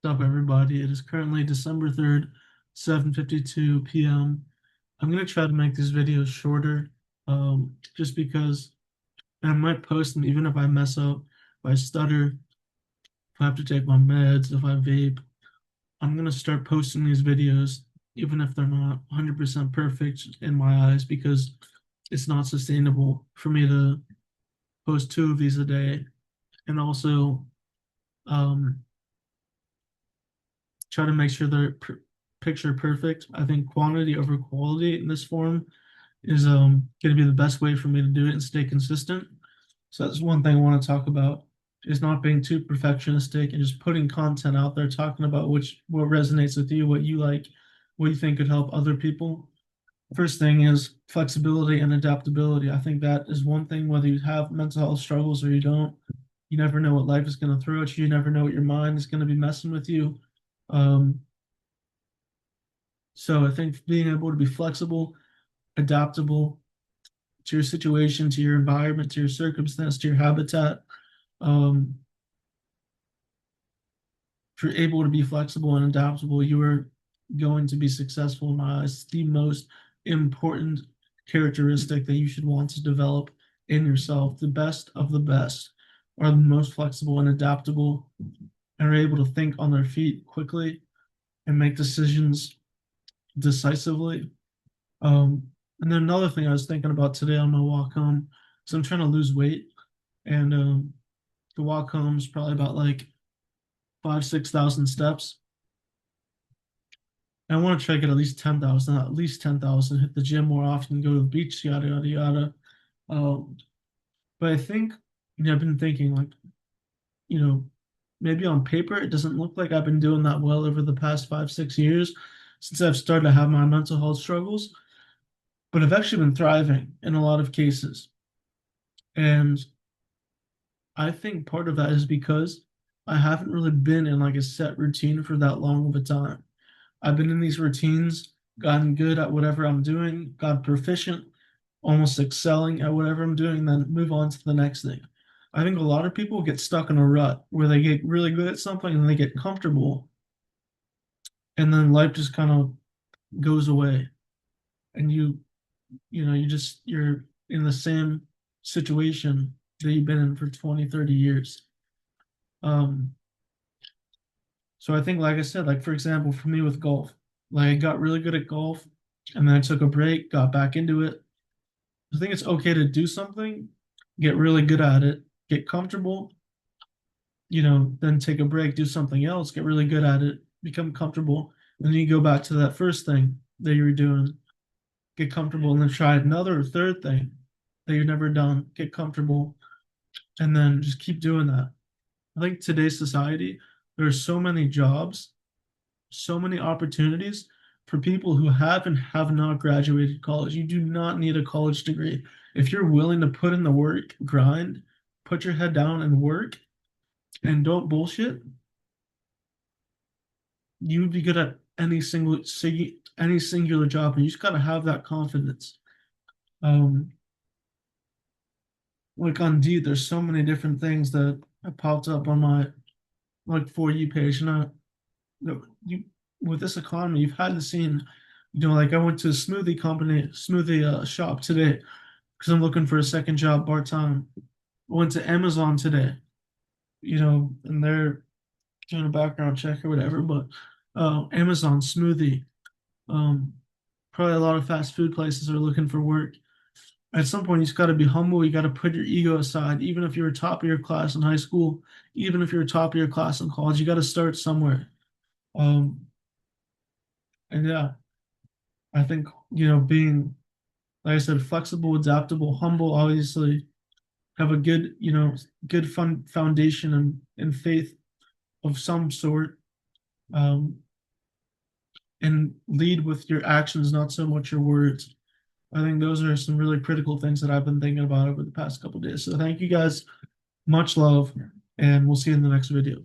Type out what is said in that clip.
What's up, everybody? It is currently December 3rd, 7:52 p.m. I'm gonna try to make these videos shorter, just because I might post them even if I mess up, if I stutter, if I have to take my meds, if I vape. I'm gonna start posting these videos, even if they're not 100% perfect in my eyes, because it's not sustainable for me to post two of these a day, and also um, try to make sure they're picture perfect. I think quantity over quality in this form is going to be the best way for me to do it and stay consistent. So that's one thing I want to talk about is not being too perfectionistic and just putting content out there, talking about what resonates with you, what you like, what you think could help other people. First thing is flexibility and adaptability. I think that is one thing, whether you have mental health struggles or you don't, you never know what life is going to throw at you. You never know what your mind is going to be messing with you. Um, so I think being able to be flexible, adaptable to your situation, to your environment, to your circumstance, to your habitat, um, if you're able to be flexible and adaptable, you are going to be successful in my eyes. It's the most important characteristic that you should want to develop in yourself. The best of the best are the most flexible and adaptable and are able to think on their feet quickly and make decisions decisively. And then another thing I was thinking about today on my walk home, so I'm trying to lose weight, and the walk home is probably about like 6,000 steps. And I want to try to get at least 10,000, at least 10,000. Hit the gym more often, go to the beach, yada yada yada. Um, but I think I've been thinking like you know maybe on paper it doesn't look like I've been doing that well over the past 5 6 years since I've started to have my mental health struggles, but I've actually been thriving in a lot of cases. And I think part of that is because I haven't really been in like a set routine for that long of a time. I've been in these routines, gotten good at whatever I'm doing, got proficient, almost excelling at whatever I'm doing, then move on to the next thing. I think a lot of people get stuck in a rut where they get really good at something and they get comfortable, and then life just kind of goes away. And you're in the same situation that you've been in for 20, 30 years. Um, So I think, like I said, like for example, for me with golf, like I got really good at golf and then I took a break, got back into it. I think it's okay to do something, get really good at it, get comfortable, then take a break, do something else, get really good at it, become comfortable, and then you go back to that first thing that you were doing, get comfortable, and then try another or third thing that you've never done, get comfortable, and then just keep doing that. I think today's society, there are so many jobs, so many opportunities for people who have and have not graduated college. You do not need a college degree. If you're willing to put in the work, grind, put your head down and work, and don't bullshit, you would be good at any singular job. And you just gotta have that confidence. Um, like on Deed, there's so many different things that have popped up on my like for you page, and you with this economy, you've hadn't seen, like I went to a smoothie shop today because I'm looking for a second job part time. I went to Amazon today, and they're doing a background check or whatever, but Amazon smoothie. Um, Probably a lot of fast food places are looking for work. At some point, you just got to be humble. You got to put your ego aside. Even if you're top of your class in high school, even if you're top of your class in college, you got to start somewhere. Um, and yeah, I think, being, like I said, flexible, adaptable, humble, obviously have a good fun foundation and faith of some sort, um, and lead with your actions, not so much your words. I think those are some really critical things that I've been thinking about over the past couple of days. So thank you guys. Much love, and we'll see you in the next video.